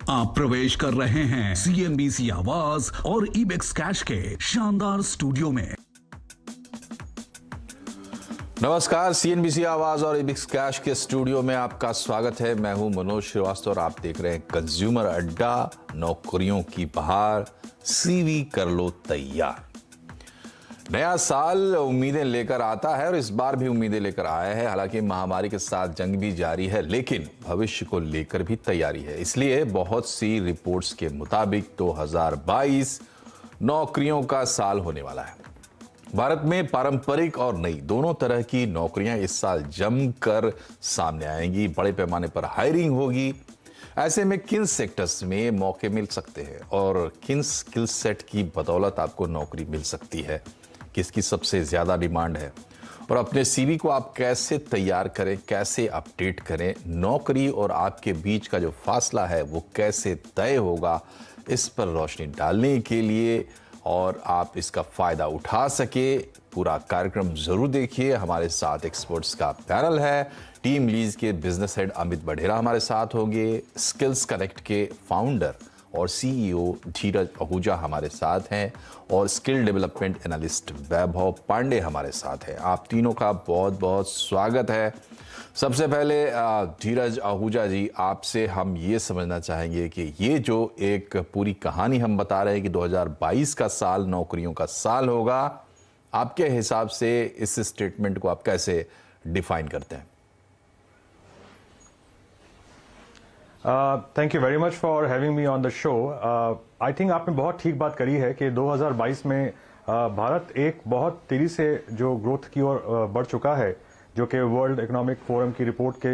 आप प्रवेश कर रहे हैं सीएनबीसी आवाज और इबेक्स कैश के शानदार स्टूडियो में। नमस्कार, सीएनबीसी आवाज और इबेक्स कैश के स्टूडियो में आपका स्वागत है। मैं हूं मनोज श्रीवास्तव और आप देख रहे हैं कंज्यूमर अड्डा। नौकरियों की बहार, सीवी कर लो तैयार। नया साल उम्मीदें लेकर आता है और इस बार भी उम्मीदें लेकर आया है। हालांकि महामारी के साथ जंग भी जारी है, लेकिन भविष्य को लेकर भी तैयारी है। इसलिए बहुत सी रिपोर्ट्स के मुताबिक 2022 नौकरियों का साल होने वाला है। भारत में पारंपरिक और नई दोनों तरह की नौकरियां इस साल जमकर सामने आएंगी। बड़े पैमाने पर हायरिंग होगी। ऐसे में किन सेक्टर्स में मौके मिल सकते हैं और किन स्किल सेट की बदौलत आपको नौकरी मिल सकती है, किसकी सबसे ज्यादा डिमांड है और अपने सीवी को आप कैसे तैयार करें, कैसे अपडेट करें, नौकरी और आपके बीच का जो फासला है वो कैसे तय होगा, इस पर रोशनी डालने के लिए और आप इसका फायदा उठा सके, पूरा कार्यक्रम जरूर देखिए। हमारे साथ एक्सपर्ट्स का पैनल है। टीम लीज के बिजनेस हेड अमित बढ़ेरा हमारे साथ होंगे। स्किल्स कनेक्ट के फाउंडर और सीईओ धीरज आहूजा हमारे साथ हैं और स्किल डेवलपमेंट एनालिस्ट वैभव पांडे हमारे साथ हैं। आप तीनों का बहुत बहुत स्वागत है। सबसे पहले धीरज आहूजा जी, आपसे हम ये समझना चाहेंगे कि ये जो एक पूरी कहानी हम बता रहे हैं कि 2022 का साल नौकरियों का साल होगा, आपके हिसाब से इस स्टेटमेंट को आप कैसे डिफाइन करते हैं? Thank you very much for having me on the show. I think आपने बहुत ठीक बात करी है कि 2022 में भारत एक बहुत तेजी से जो ग्रोथ की ओर बढ़ चुका है, जो कि वर्ल्ड इकोनॉमिक फोरम की रिपोर्ट के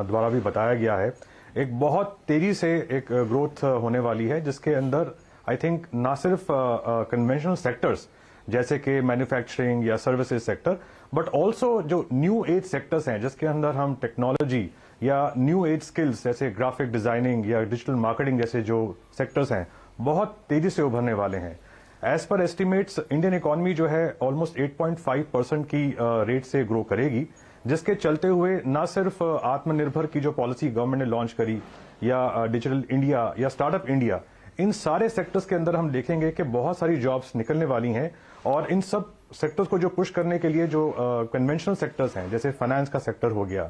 द्वारा भी बताया गया है। एक बहुत तेजी से एक ग्रोथ होने वाली है, जिसके अंदर आई थिंक ना सिर्फ कन्वेंशनल सेक्टर्स जैसे कि मैन्युफैक्चरिंग या सर्विसेज सेक्टर, बट ऑल्सो जो न्यू एज सेक्टर्स हैं जिसके अंदर हम टेक्नोलॉजी या न्यू एज स्किल्स जैसे ग्राफिक डिजाइनिंग या डिजिटल मार्केटिंग जैसे जो सेक्टर्स हैं बहुत तेजी से उभरने वाले हैं। As per estimates Indian economy जो है ऑलमोस्ट 8.5% की रेट से ग्रो करेगी, जिसके चलते हुए ना सिर्फ आत्मनिर्भर की जो पॉलिसी गवर्नमेंट ने लॉन्च करी या डिजिटल इंडिया या स्टार्टअप इंडिया, इन सारे सेक्टर्स के अंदर हम देखेंगे कि बहुत सारी जॉब्स निकलने वाली हैं। और इन सब सेक्टर्स को जो पुश करने के लिए जो कन्वेंशनल सेक्टर्स हैं जैसे फाइनेंस का सेक्टर हो गया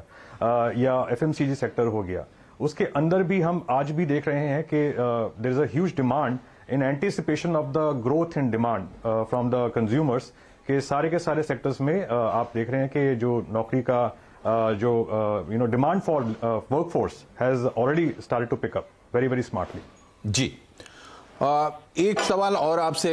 या एफएमसीजी सेक्टर हो गया, उसके अंदर भी हम आज भी देख रहे हैं कि there is a huge demand in anticipation of the growth in demand from the consumers के सारे सेक्टर्स में आप देख रहे हैं कि जो नौकरी का जो demand for workforce has already started to pick up very smartly. जी, एक सवाल और आपसे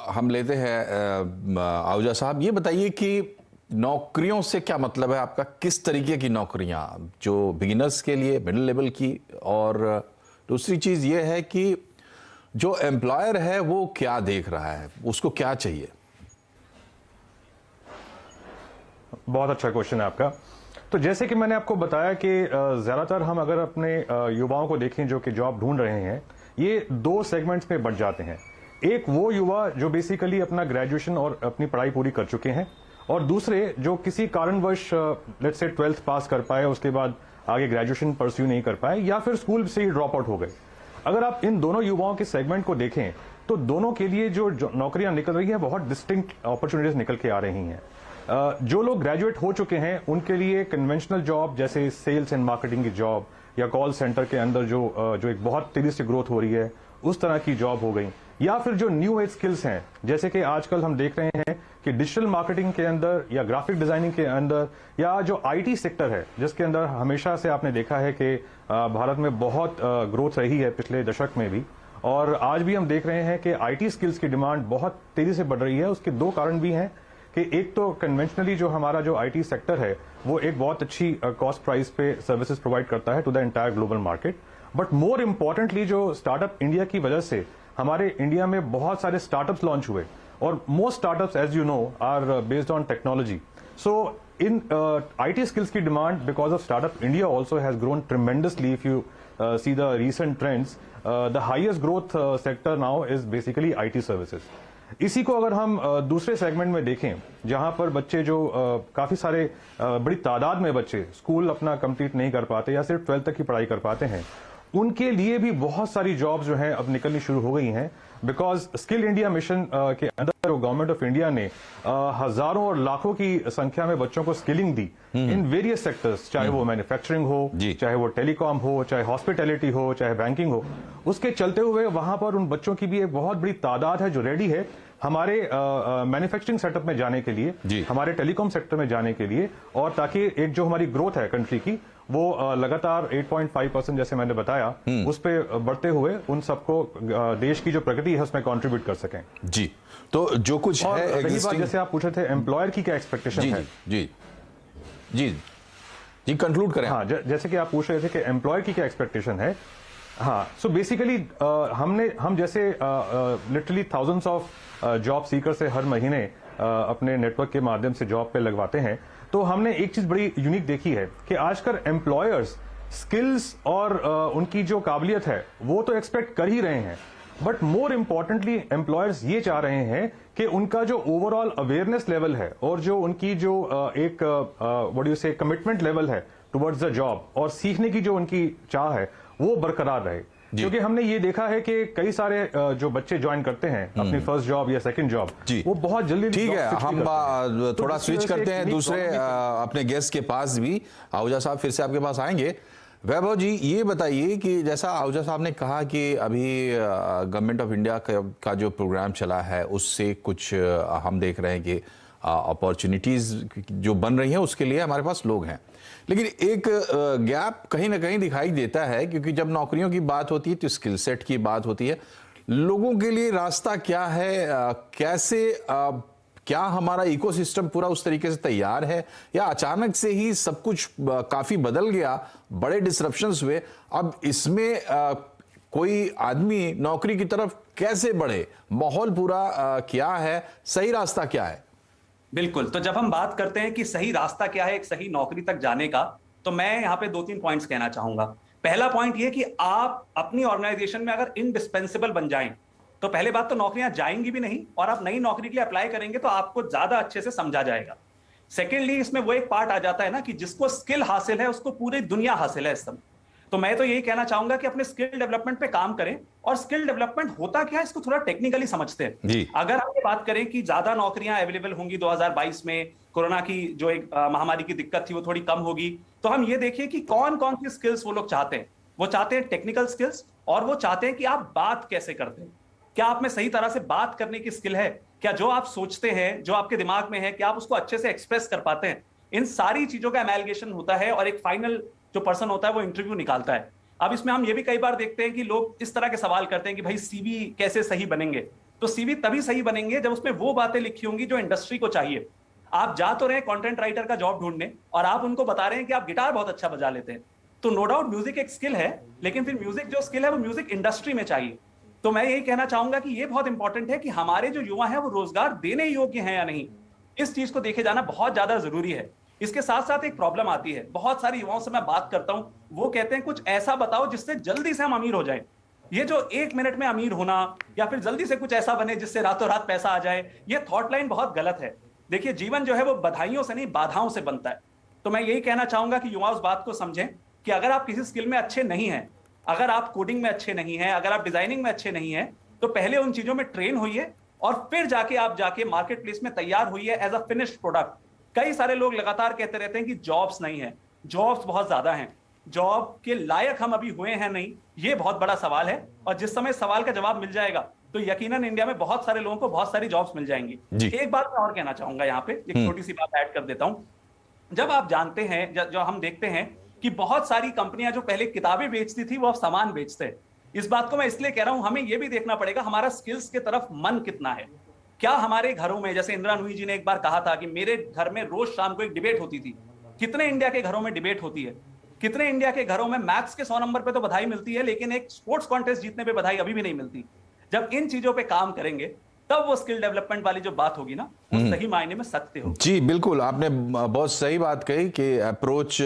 हम लेते हैं आहूजा साहब, ये बताइए कि नौकरियों से क्या मतलब है आपका? किस तरीके की नौकरियां, जो बिगिनर्स के लिए, मिडिल लेवल की, और दूसरी चीज ये है कि जो एम्प्लॉयर है वो क्या देख रहा है, उसको क्या चाहिए? बहुत अच्छा क्वेश्चन है आपका। तो जैसे कि मैंने आपको बताया कि ज्यादातर हम अगर अपने युवाओं को देखें जो कि जॉब ढूंढ रहे हैं, ये दो सेगमेंट्स में बढ़ जाते हैं। एक वो युवा जो बेसिकली अपना ग्रेजुएशन और अपनी पढ़ाई पूरी कर चुके हैं, और दूसरे जो किसी कारणवश लेट्स से 12th पास कर पाए, उसके बाद आगे ग्रेजुएशन परस्यू नहीं कर पाए या फिर स्कूल से ही ड्रॉप आउट हो गए। अगर आप इन दोनों युवाओं के सेगमेंट को देखें तो दोनों के लिए जो नौकरियां निकल रही हैं बहुत डिस्टिंक्ट अपॉर्चुनिटीज निकल के आ रही हैं। जो लोग ग्रेजुएट हो चुके हैं उनके लिए कन्वेंशनल जॉब जैसे सेल्स एंड मार्केटिंग की जॉब या कॉल सेंटर के अंदर जो एक बहुत तेजी से ग्रोथ हो रही है उस तरह की जॉब हो गई, या फिर जो न्यू एज स्किल्स हैं जैसे कि आजकल हम देख रहे हैं कि डिजिटल मार्केटिंग के अंदर या ग्राफिक डिजाइनिंग के अंदर या जो आईटी सेक्टर है जिसके अंदर हमेशा से आपने देखा है कि भारत में बहुत ग्रोथ रही है पिछले दशक में भी, और आज भी हम देख रहे हैं कि आईटी स्किल्स की डिमांड बहुत तेजी से बढ़ रही है। उसके दो कारण भी हैं कि एक तो कन्वेंशनली जो हमारा जो आईटी सेक्टर है वो एक बहुत अच्छी कॉस्ट प्राइस पे सर्विसेज प्रोवाइड करता है to the entire global market, but more importantly जो स्टार्टअप इंडिया की वजह से हमारे इंडिया में बहुत सारे स्टार्टअप्स लॉन्च हुए, और most startups as you know are based on technology. So in IT skills की demand because of startup India also has grown tremendously. If you see the recent trends, the highest growth sector now is basically IT services. इसी को अगर हम दूसरे segment में देखें जहां पर बच्चे जो काफी सारे बड़ी तादाद में बच्चे स्कूल अपना कंप्लीट नहीं कर पाते या सिर्फ 12th तक की पढ़ाई कर पाते हैं, उनके लिए भी बहुत सारी जॉब्स जो हैं अब निकलनी शुरू हो गई हैं, बिकॉज स्किल इंडिया मिशन के अंदर गवर्नमेंट ऑफ इंडिया ने हजारों और लाखों की संख्या में बच्चों को skilling the in various sectors, चाहे वो मैन्युफैक्चरिंग हो, चाहे वो टेलीकॉम हो, चाहे हॉस्पिटैलिटी हो, चाहे बैंकिंग हो। उसके चलते हुए वहां पर उन बच्चों की भी एक बहुत बड़ी तादाद है जो रेडी है हमारे मैन्युफैक्चरिंग सेटअप में जाने के लिए, हमारे टेलीकॉम सेक्टर में जाने के लिए, और ताकि एक जो हमारी ग्रोथ है कंट्री की वो लगातार 8.5% जैसे मैंने बताया उस पे बढ़ते हुए उन सबको देश की जो प्रगति है उसमें कंट्रीब्यूट कर सकें। जी, तो जो कुछ और है रही बात जैसे आप पूछे थे एम्प्लॉयर की क्या एक्सपेक्टेशन है। जी जी जी कंक्लूड करें। हाँ, जैसे कि आप पूछ रहे थे कि एम्प्लॉयर की क्या एक्सपेक्टेशन है। हाँ, सो बेसिकली हम जैसे literally thousands of job seeker से हर महीने अपने नेटवर्क के माध्यम से जॉब पे लगवाते हैं, तो हमने एक चीज बड़ी यूनिक देखी है कि आजकल एम्प्लॉयर्स स्किल्स और उनकी जो काबिलियत है वो तो एक्सपेक्ट कर ही रहे हैं, बट मोर इंपॉर्टेंटली एम्प्लॉयर्स ये चाह रहे हैं कि उनका जो ओवरऑल अवेयरनेस लेवल है और जो उनकी जो एक व्हाट यू से कमिटमेंट लेवल है टुवर्ड्स द जॉब और सीखने की जो उनकी चाह है वो बरकरार रहे। क्योंकि हमने ये देखा है कि कई सारे जो बच्चे ज्वाइन करते हैं अपनी फर्स्ट जॉब या सेकंड जॉब, वो बहुत जल्दी। ठीक है, हम थोड़ा स्विच करते हैं दूसरे अपने गेस्ट के पास भी। आहूजा साहब फिर से आपके पास आएंगे। वैभव जी, ये बताइए कि जैसा आहूजा साहब ने कहा कि अभी गवर्नमेंट ऑफ इंडिया का जो प्रोग्राम चला है उससे कुछ हम देख रहे हैं कि अपॉर्चुनिटीज जो बन रही हैं उसके लिए हमारे पास लोग हैं, लेकिन एक गैप कहीं ना कहीं दिखाई देता है, क्योंकि जब नौकरियों की बात होती है तो स्किल सेट की बात होती है। लोगों के लिए रास्ता क्या है, कैसे क्या हमारा इकोसिस्टम पूरा उस तरीके से तैयार है, या अचानक से ही सब कुछ काफी बदल गया, बड़े डिसरप्शंस हुए, अब इसमें कोई आदमी नौकरी की तरफ कैसे बढ़े, माहौल पूरा क्या है, सही रास्ता क्या है? बिल्कुल, तो जब हम बात करते हैं कि सही रास्ता क्या है एक सही नौकरी तक जाने का, तो मैं यहां पे 2-3 पॉइंट्स कहना चाहूंगा। पहला पॉइंट ये कि आप अपनी ऑर्गेनाइजेशन में अगर इंडिस्पेंसिबल बन जाएं, तो पहले बात तो नौकरियां जाएंगी भी नहीं, और आप नई नौकरी के लिए अप्लाई करेंगे तो आपको ज्यादा अच्छे से समझा जाएगा। सेकेंडली, इसमें वो एक पार्ट आ जाता है ना कि जिसको स्किल हासिल है उसको पूरी दुनिया हासिल है इस समय। तो मैं तो यही कहना चाहूंगा कि अपने स्किल डेवलपमेंट पे काम करें, और स्किल डेवलपमेंट होता क्या है इसको थोड़ा टेक्निकली समझते हैं। अगर हम बात करें कि ज्यादा नौकरियां अवेलेबल होंगी 2022 में, कोरोना की जो एक महामारी की दिक्कत थी वो थोड़ी कम होगी, तो हम ये देखिए कि कौन कौन सी स्किल्स वो लोग चाहते हैं। वो चाहते हैं टेक्निकल स्किल्स, और वो चाहते हैं कि आप बात कैसे करते हैं, क्या आप में सही तरह से बात करने की स्किल है, क्या जो आप सोचते हैं, जो आपके दिमाग में है, क्या आप उसको अच्छे से एक्सप्रेस कर पाते हैं। इन सारी चीजों का एमैलगेशन होता है और एक फाइनल जो पर्सन होता है वो इंटरव्यू निकालता है। अब इसमें हम ये भी कई बार देखते हैं कि लोग इस तरह के सवाल करते हैं कि भाई सीवी कैसे सही बनेंगे। तो सीवी तभी सही बनेंगे जब उसमें वो बातें लिखी होंगी जो इंडस्ट्री को चाहिए। आप जा तो रहे हैं कंटेंट राइटर का जॉब ढूंढने, और आप उनको बता रहे हैं कि आप गिटार बहुत अच्छा बजा लेते हैं, तो नो डाउट म्यूजिक एक स्किल है, लेकिन फिर म्यूजिक जो स्किल है वो म्यूजिक इंडस्ट्री में चाहिए। तो मैं यही कहना चाहूंगा कि ये बहुत इंपॉर्टेंट है कि हमारे जो युवा हैं वो रोजगार देने योग्य हैं या नहीं, इस चीज को देखे जाना बहुत ज्यादा जरूरी है। इसके साथ साथ एक प्रॉब्लम आती है, बहुत सारे युवाओं से मैं बात करता हूं, वो कहते हैं कुछ ऐसा बताओ जिससे जल्दी से हम अमीर हो जाएं। ये जो 1 मिनट में अमीर होना या फिर जल्दी से कुछ ऐसा बने जिससे रातों रात पैसा आ जाए, ये थॉट लाइन बहुत गलत है। देखिए, जीवन जो है वो बधाइयों से नहीं बाधाओं से बनता है। तो मैं यही कहना चाहूंगा कि युवा उस बात को समझें कि अगर आप किसी स्किल में अच्छे नहीं हैं, अगर आप कोडिंग में अच्छे नहीं हैं, अगर आप डिजाइनिंग में अच्छे नहीं हैं, तो पहले उन चीजों में ट्रेन होइए और फिर जाके मार्केट प्लेस में तैयार होइए एज अ फिनिश्ड प्रोडक्ट। कई सारे लोग लगातार कहते रहते हैं कि जॉब्स नहीं है, जॉब्स बहुत ज्यादा हैं, जॉब के लायक हम अभी हुए हैं नहीं, ये बहुत बड़ा सवाल है। और जिस समय सवाल का जवाब मिल जाएगा तो यकीनन इंडिया में बहुत सारे लोगों को बहुत सारी जॉब्स मिल जाएंगी। एक बात मैं और कहना चाहूंगा यहाँ पे, एक छोटी सी बात ऐड कर देता हूं। जब आप जानते हैं, जो हम देखते हैं कि बहुत सारी कंपनियां जो पहले किताबें बेचती थी वो अब सामान बेचते हैं। इस बात को मैं इसलिए कह रहा हूं, हमें यह भी देखना पड़ेगा हमारा स्किल्स की तरफ मन कितना है। क्या हमारे घरों में, जैसे इंदिरा नूई जी ने एक बार कहा था कि मेरे घर में रोज शाम को एक डिबेट होती थी, कितने इंडिया के घरों में डिबेट होती है? कितने इंडिया के घरों में मैथ्स के 100 नंबर पे तो बधाई मिलती है, लेकिन एक स्पोर्ट्स कॉन्टेस्ट जीतने पे बधाई अभी भी नहीं मिलती। जब इन चीजों पे काम करेंगे तब वो स्किल डेवलपमेंट वाली जो बात होगी ना, वो सही मायने में सत्य होगी। जी बिल्कुल, आपने बहुत सही बात कही कि अप्रोच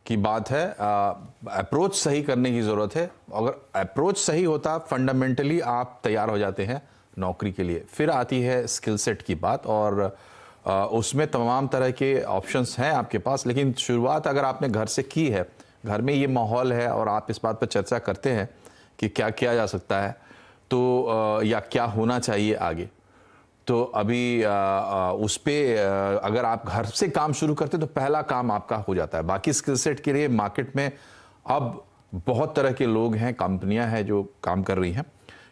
की बात है, अप्रोच सही करने की जरूरत है। अगर अप्रोच सही होता, फंडामेंटली आप तैयार हो जाते हैं नौकरी के लिए। फिर आती है स्किल सेट की बात, और उसमें तमाम तरह के ऑप्शंस हैं आपके पास, लेकिन शुरुआत अगर आपने घर से की है, घर में ये माहौल है और आप इस बात पर चर्चा करते हैं कि क्या किया जा सकता है, तो या क्या होना चाहिए आगे, तो अभी उस पे अगर आप घर से काम शुरू करते तो पहला काम आपका हो जाता है। बाकी स्किल सेट के लिए मार्केट में अब बहुत तरह के लोग हैं, कंपनियां हैं जो काम कर रही हैं।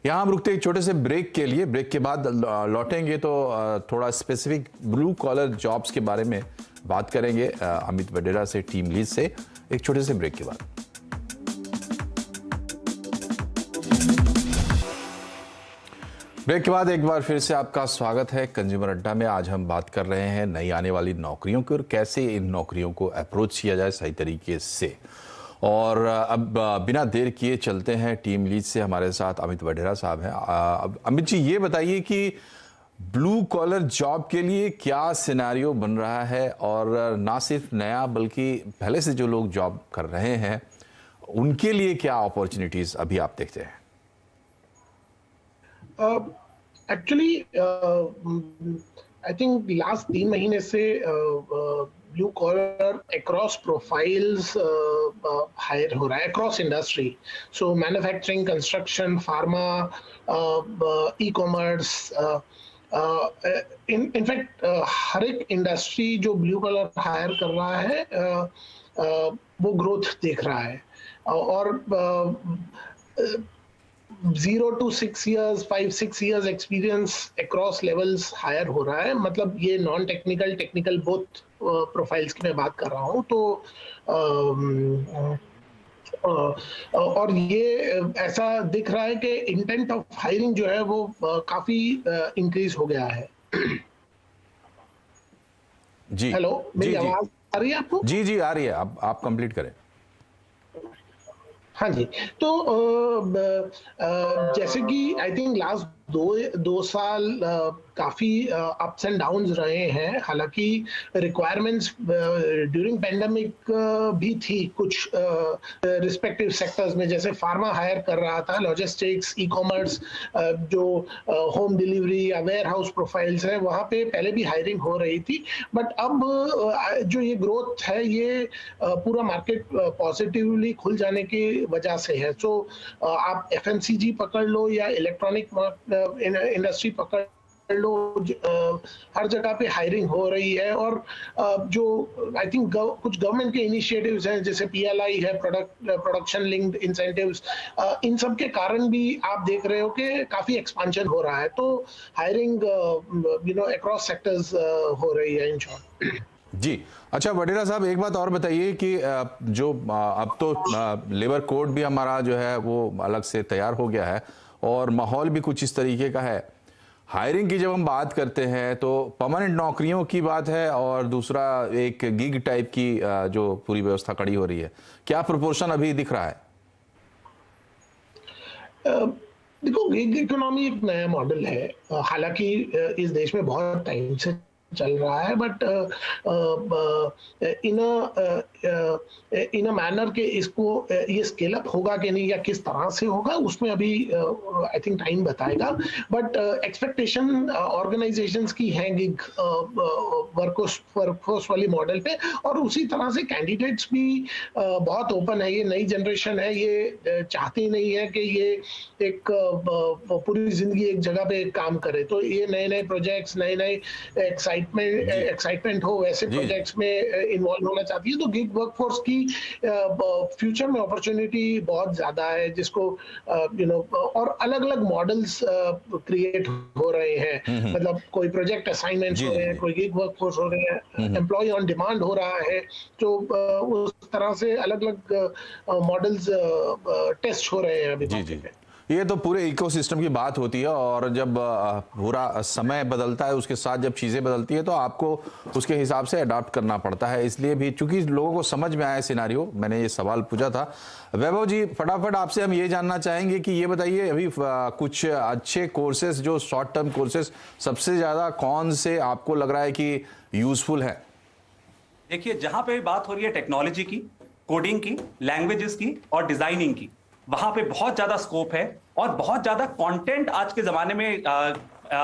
यहाँ हम रुकते एक छोटे से ब्रेक के लिए, ब्रेक के बाद लौटेंगे तो थोड़ा स्पेसिफिक ब्लू कॉलर जॉब्स के बारे में बात करेंगे अमित वडेरा से, टीम लीड से, एक छोटे से ब्रेक के बाद। ब्रेक के बाद एक बार फिर से आपका स्वागत है कंज्यूमर अड्डा में। आज हम बात कर रहे हैं नई आने वाली नौकरियों की और कैसे इन नौकरियों को अप्रोच किया जाए सही तरीके से। और अब बिना देर किए चलते हैं टीम लीड से, हमारे साथ अमित वडेरा साहब हैं। अमित जी, ये बताइए कि ब्लू कॉलर जॉब के लिए क्या सिनेरियो बन रहा है, और ना सिर्फ नया बल्कि पहले से जो लोग जॉब कर रहे हैं उनके लिए क्या अपॉर्चुनिटीज अभी आप देखते हैं? एक्चुअली आई थिंक लास्ट 3 महीने से blue collar across profiles hire हो रहा है, across industry. So manufacturing, construction, pharma, e commerce, in fact हर एक इंडस्ट्री जो ब्लू कॉलर हायर कर रहा है वो ग्रोथ देख रहा है। और 0 to 6 years, 5-6 years experience across levels hire हो रहा है। मतलब ये non technical, technical both profiles की मैं बात कर रहा हूँ। तो और ये ऐसा दिख रहा है कि इंटेंट ऑफ हायरिंग जो है वो काफी इंक्रीज हो गया है। जी, हेलो, मेरी जी, आवाज आ रही है आपको? जी जी आ रही है, आप कंप्लीट करें। हाँ जी, तो जैसे कि आई थिंक लास्ट दो साल काफी अप्स एंड डाउन्स रहे हैं। हालांकि रिक्वायरमेंट्स ड्यूरिंग पैंडेमिक भी थी कुछ रिस्पेक्टिव सेक्टर्स में, जैसे फार्मा हायर कर रहा था, लॉजिस्टिक्स, ई कॉमर्स, जो होम डिलीवरी या वेयर हाउस प्रोफाइल्स है वहाँ पे पहले भी हायरिंग हो रही थी। बट अब जो ये ग्रोथ है ये पूरा मार्केट पॉजिटिवली खुल जाने की वजह से है। सो आप एफएमसीजी पकड़ लो या इलेक्ट्रॉनिक इंडस्ट्री पकड़ लो, हर जगह पे हायरिंग हो रही है। और जो आई थिंक कुछ गवर्नमेंट के इनिशिएटिव्स हैं जैसे पीएलआई है, प्रोडक्शन लिंक्ड इंसेंटिव्स, इन सब के कारण भी आप देख रहे हो कि काफी एक्सपेंशन हो रहा है। तो हायरिंग अक्रॉस सेक्टर्स हो रही है इन शॉर्ट। जी, अच्छा वडेरा साहब, एक बात और बताइए कि जो अब तो लेबर कोड भी हमारा जो है वो अलग से तैयार हो गया है और माहौल भी कुछ इस तरीके का है। हायरिंग की जब हम बात करते हैं तो परमानेंट नौकरियों की बात है और दूसरा एक गिग टाइप की जो पूरी व्यवस्था खड़ी हो रही है, क्या प्रोपोर्शन अभी दिख रहा है? देखो, गिग इकोनॉमी एक नया मॉडल है, हालांकि इस देश में बहुत टाइम से चल रहा है, बट इन अ मैनर के इसको ये स्केल अप होगा कि नहीं या किस तरह से होगा उसमें अभी आई थिंक टाइम बताएगा। बट एक्सपेक्टेशन ऑर्गेनाइजेशंस की हैं गिग वर्कफोर्स वाली मॉडल पे, और उसी तरह से कैंडिडेट्स भी बहुत ओपन है। ये नई जनरेशन है, ये चाहती नहीं है कि ये एक पूरी जिंदगी एक जगह पे काम करे। तो ये नए नए प्रोजेक्ट्स, नए नए एक्साइटमेंट हो वैसे प्रोजेक्ट्स में इन्वॉल्व होना चाहती है। तो गिग वर्कफोर्स की फ्यूचर में अपॉर्चुनिटी बहुत ज्यादा है, जिसको और अलग अलग मॉडल्स क्रिएट हो रहे हैं। मतलब कोई प्रोजेक्ट असाइनमेंट्स हो रहे हैं, कोई गिग वर्कफोर्स हो रहे हैं, एम्प्लॉय ऑन डिमांड हो रहा है। तो उस तरह से अलग अलग मॉडल्स टेस्ट हो रहे हैं अभी। जी, ये तो पूरे इकोसिस्टम की बात होती है और जब पूरा समय बदलता है उसके साथ जब चीज़ें बदलती है तो आपको उसके हिसाब से अडॉप्ट करना पड़ता है। इसलिए भी चूंकि लोगों को समझ में आया सिनेरियो, मैंने ये सवाल पूछा था। वैभव जी, फटाफट आपसे हम ये जानना चाहेंगे कि ये बताइए अभी कुछ अच्छे कोर्सेज, जो शॉर्ट टर्म कोर्सेज, सबसे ज़्यादा कौन से आपको लग रहा है कि यूजफुल है? देखिए, जहां पे बात हो रही है टेक्नोलॉजी की, कोडिंग की, लैंग्वेजेस की और डिजाइनिंग की, वहां पे बहुत ज्यादा स्कोप है और बहुत ज्यादा कंटेंट आज के जमाने में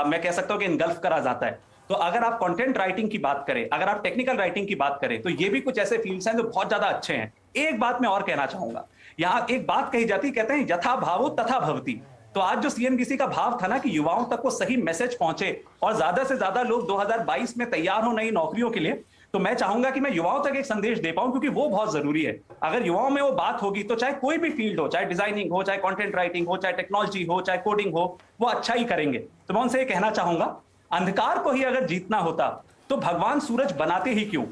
मैं कह सकता हूं कि इनगल्फ करा जाता है। तो अगर आप कंटेंट राइटिंग की बात करें, अगर आप टेक्निकल राइटिंग की बात करें, तो ये भी कुछ ऐसे फील्ड्स हैं जो बहुत ज्यादा अच्छे हैं। एक बात मैं और कहना चाहूंगा, यहां एक बात कही जाती, कहते हैं यथा भावो तथा भवति। तो आज जो सीएनबीसी का भाव था ना कि युवाओं तक वो सही मैसेज पहुंचे और ज्यादा से ज्यादा लोग 2022 में तैयार हो नई नौकरियों के लिए, तो मैं चाहूंगा कि मैं युवाओं तक एक संदेश दे पाऊं, क्योंकि वो बहुत जरूरी है। अगर युवाओं में वो बात होगी तो चाहे कोई भी फील्ड हो, चाहे डिजाइनिंग हो, चाहे कंटेंट राइटिंग हो, चाहे टेक्नोलॉजी हो, चाहे कोडिंग हो, वो अच्छा ही करेंगे। तो मैं उनसे ये कहना चाहूंगा, अंधकार को ही अगर जीतना होता तो भगवान सूरज बनाते ही क्यों,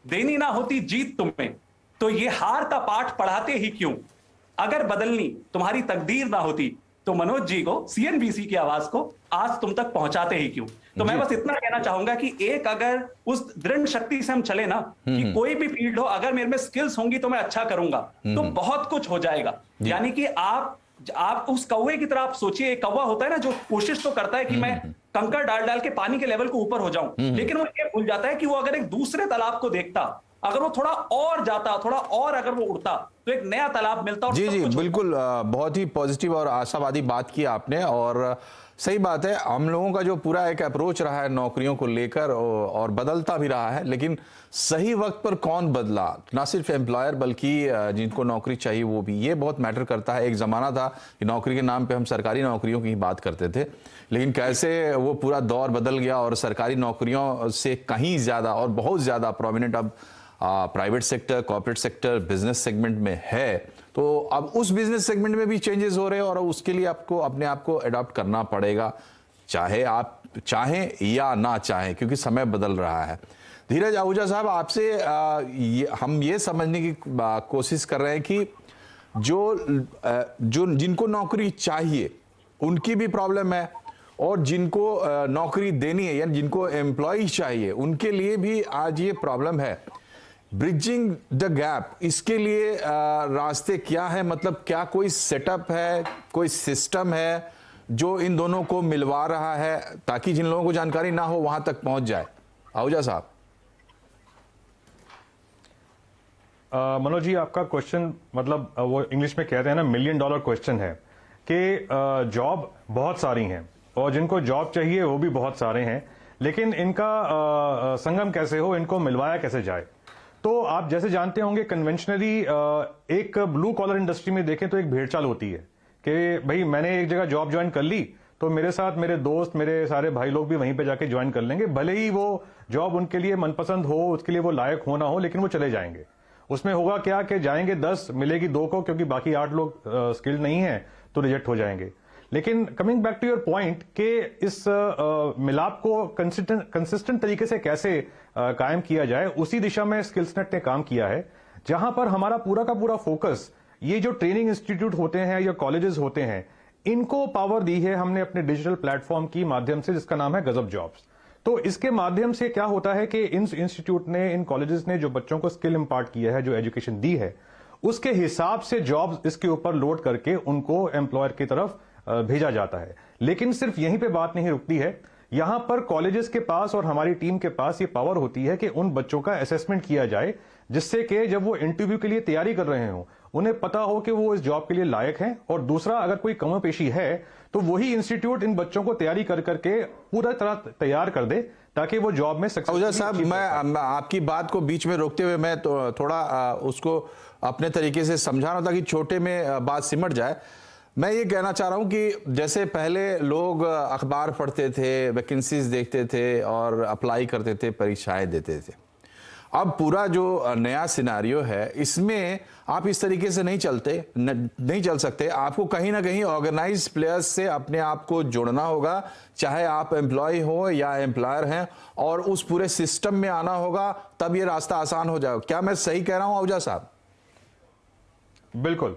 देनी ना होती जीत तुम्हें तो ये हार का पाठ पढ़ाते ही क्यों, अगर बदलनी तुम्हारी तकदीर ना होती तो मनोज जी को, सीएनबीसी की आवाज को आज तुम तक पहुंचाते ही क्यों। तो मैं बस इतना कहना चाहूंगा कि एक अगर उस दृढ़ शक्ति से हम चले ना कि कोई भी फील्ड हो, अगर मेरे में स्किल्स होंगी तो मैं अच्छा करूंगा, तो बहुत कुछ हो जाएगा। यानी कि आप उस कौवे की तरह आप सोचिए, एक कौवा होता है ना जो कोशिश तो करता है कि मैं कंकड़ डाल डाल के पानी के लेवल को ऊपर हो जाऊं, लेकिन वो ये भूल जाता है कि वो अगर एक दूसरे तालाब को देखता, अगर वो थोड़ा और जाता, थोड़ा और अगर वो उड़ता तो एक नया तालाब मिलता। और जी बिल्कुल, बहुत ही पॉजिटिव और आशावादी बात की आपने। और सही बात है, हम लोगों का जो पूरा एक अप्रोच रहा है नौकरियों को लेकर और बदलता भी रहा है, लेकिन सही वक्त पर कौन बदला, ना सिर्फ एम्प्लॉयर बल्कि जिनको नौकरी चाहिए वो भी, ये बहुत मैटर करता है। एक ज़माना था कि नौकरी के नाम पे हम सरकारी नौकरियों की बात करते थे, लेकिन कैसे वो पूरा दौर बदल गया और सरकारी नौकरियों से कहीं ज़्यादा और बहुत ज़्यादा प्रोमिनेंट अब private sector, corporate sector, business segment में है। तो अब उस बिजनेस सेगमेंट में भी चेंजेस हो रहे हैं और उसके लिए आपको अपने आप को अडॉप्ट करना पड़ेगा, चाहे आप चाहें या ना चाहें, क्योंकि समय बदल रहा है। धीरज आहूजा साहब, आपसे हम ये समझने की कोशिश कर रहे हैं कि जो जिनको नौकरी चाहिए उनकी भी प्रॉब्लम है, और जिनको नौकरी देनी है या जिनको एम्प्लॉय चाहिए उनके लिए भी आज ये प्रॉब्लम है। ब्रिजिंग द गैप, इसके लिए रास्ते क्या है, मतलब क्या कोई सेटअप है, कोई सिस्टम है जो इन दोनों को मिलवा रहा है ताकि जिन लोगों को जानकारी ना हो वहां तक पहुंच जाए? आहूजा साहब। मनोज जी, आपका क्वेश्चन मतलब वो इंग्लिश में कहते हैं ना $1 मिलियन क्वेश्चन है कि जॉब बहुत सारी हैं और जिनको जॉब चाहिए वो भी बहुत सारे हैं, लेकिन इनका संगम कैसे हो, इनको मिलवाया कैसे जाए। तो आप जैसे जानते होंगे, कन्वेंशनली एक ब्लू कॉलर इंडस्ट्री में देखें तो एक भेड़चाल होती है कि भाई मैंने एक जगह जॉब ज्वाइन कर ली तो मेरे साथ मेरे दोस्त, मेरे सारे भाई लोग भी वहीं पे जाके ज्वाइन कर लेंगे, भले ही वो जॉब उनके लिए मनपसंद हो, उसके लिए वो लायक हो ना हो, लेकिन वो चले जाएंगे। उसमें होगा क्या कि जाएंगे 10, मिलेगी 2 को, क्योंकि बाकी 8 लोग स्किल्ड नहीं है तो रिजेक्ट हो जाएंगे। लेकिन coming back to your point कि इस मिलाप को कंसिस्टेंट तरीके से कैसे कायम किया जाए, उसी दिशा में स्किल्सनेट ने काम किया है, जहां पर हमारा पूरा का पूरा फोकस ये जो ट्रेनिंग इंस्टीट्यूट होते हैं या कॉलेजेस होते हैं, इनको पावर दी है हमने अपने डिजिटल प्लेटफॉर्म की माध्यम से, जिसका नाम है गजब जॉब्स। तो इसके माध्यम से क्या होता है कि इन इंस्टीट्यूट ने, इन कॉलेजेस ने जो बच्चों को स्किल इंपार्ट किया है, जो एजुकेशन दी है, उसके हिसाब से जॉब्स इसके ऊपर लोड करके उनको एम्प्लॉयर की तरफ भेजा जाता है। लेकिन सिर्फ यहीं पे बात नहीं रुकती है, यहां पर कॉलेजेस के पास और हमारी टीम के पास ये पावर होती है कि उन बच्चों का असेसमेंट किया जाए, जिससे कि जब वो इंटरव्यू के लिए तैयारी कर रहे हो उन्हें पता हो कि वो इस जॉब के लिए लायक हैं। और दूसरा, अगर कोई कमी पेशी है तो वही इंस्टीट्यूट इन बच्चों को तैयारी कर करके पूरा तरह तैयार कर दे ताकि वो जॉब में सक्सेस। आहूजा साहब, मैं आपकी बात को बीच में रोकते हुए मैं तो थोड़ा उसको अपने तरीके से समझा रहा था कि छोटे में बात सिमट जाए। मैं ये कहना चाह रहा हूं कि जैसे पहले लोग अखबार पढ़ते थे, वैकेंसीज देखते थे और अप्लाई करते थे, परीक्षाएं देते थे। अब पूरा जो नया सिनारियो है, इसमें आप इस तरीके से नहीं चल सकते। आपको कहीं ना कहीं ऑर्गेनाइज प्लेयर्स से अपने आप को जोड़ना होगा, चाहे आप एम्प्लॉय हो या एम्प्लॉयर हैं, और उस पूरे सिस्टम में आना होगा, तब ये रास्ता आसान हो जाएगा। क्या मैं सही कह रहा हूं आहूजा साहब? बिल्कुल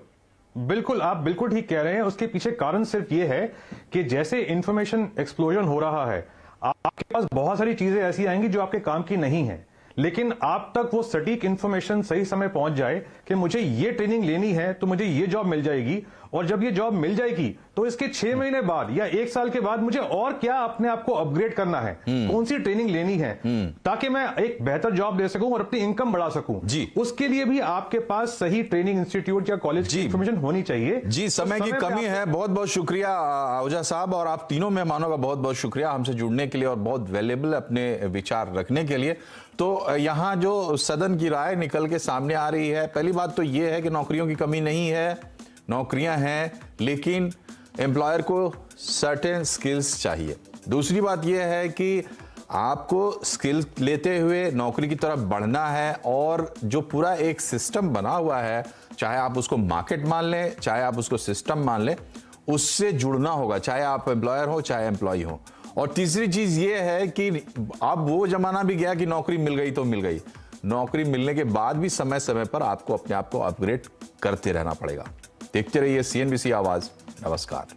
बिल्कुल, आप बिल्कुल ठीक कह रहे हैं। उसके पीछे कारण सिर्फ ये है कि जैसे इंफॉर्मेशन एक्सप्लोजन हो रहा है, आपके पास बहुत सारी चीजें ऐसी आएंगी जो आपके काम की नहीं है, लेकिन आप तक वो सटीक इंफॉर्मेशन सही समय पहुंच जाए कि मुझे ये ट्रेनिंग लेनी है तो मुझे ये जॉब मिल जाएगी, और जब ये जॉब मिल जाएगी तो इसके 6 महीने बाद या 1 साल के बाद मुझे और क्या अपने आप को अपग्रेड करना है, कौन सी ट्रेनिंग लेनी है ताकि मैं एक बेहतर जॉब दे सकूं और अपनी इनकम बढ़ा सकूं जी। उसके लिए भी आपके पास सही ट्रेनिंग इंस्टीट्यूट या कॉलेज की इंफॉर्मेशन होनी चाहिए जी। समय की कमी है। बहुत बहुत शुक्रिया आहूजा साहब, और आप तीनों मेहमानों का बहुत बहुत शुक्रिया हमसे जुड़ने के लिए और बहुत वैल्यूएबल अपने विचार रखने के लिए। तो यहाँ जो सदन की राय निकल के सामने आ रही है, पहली बात तो ये है कि नौकरियों की कमी नहीं है, नौकरियां हैं, लेकिन एम्प्लॉयर को सर्टेन स्किल्स चाहिए। दूसरी बात यह है कि आपको स्किल लेते हुए नौकरी की तरफ बढ़ना है, और जो पूरा एक सिस्टम बना हुआ है, चाहे आप उसको मार्केट मान लें, चाहे आप उसको सिस्टम मान लें, उससे जुड़ना होगा, चाहे आप एम्प्लॉयर हो चाहे एम्प्लॉय हो। और तीसरी चीज ये है कि अब वो जमाना भी गया कि नौकरी मिल गई तो मिल गई। नौकरी मिलने के बाद भी समय समय पर आपको अपने आप को अपग्रेड करते रहना पड़ेगा। देखते रहिए CNBC आवाज। नमस्कार।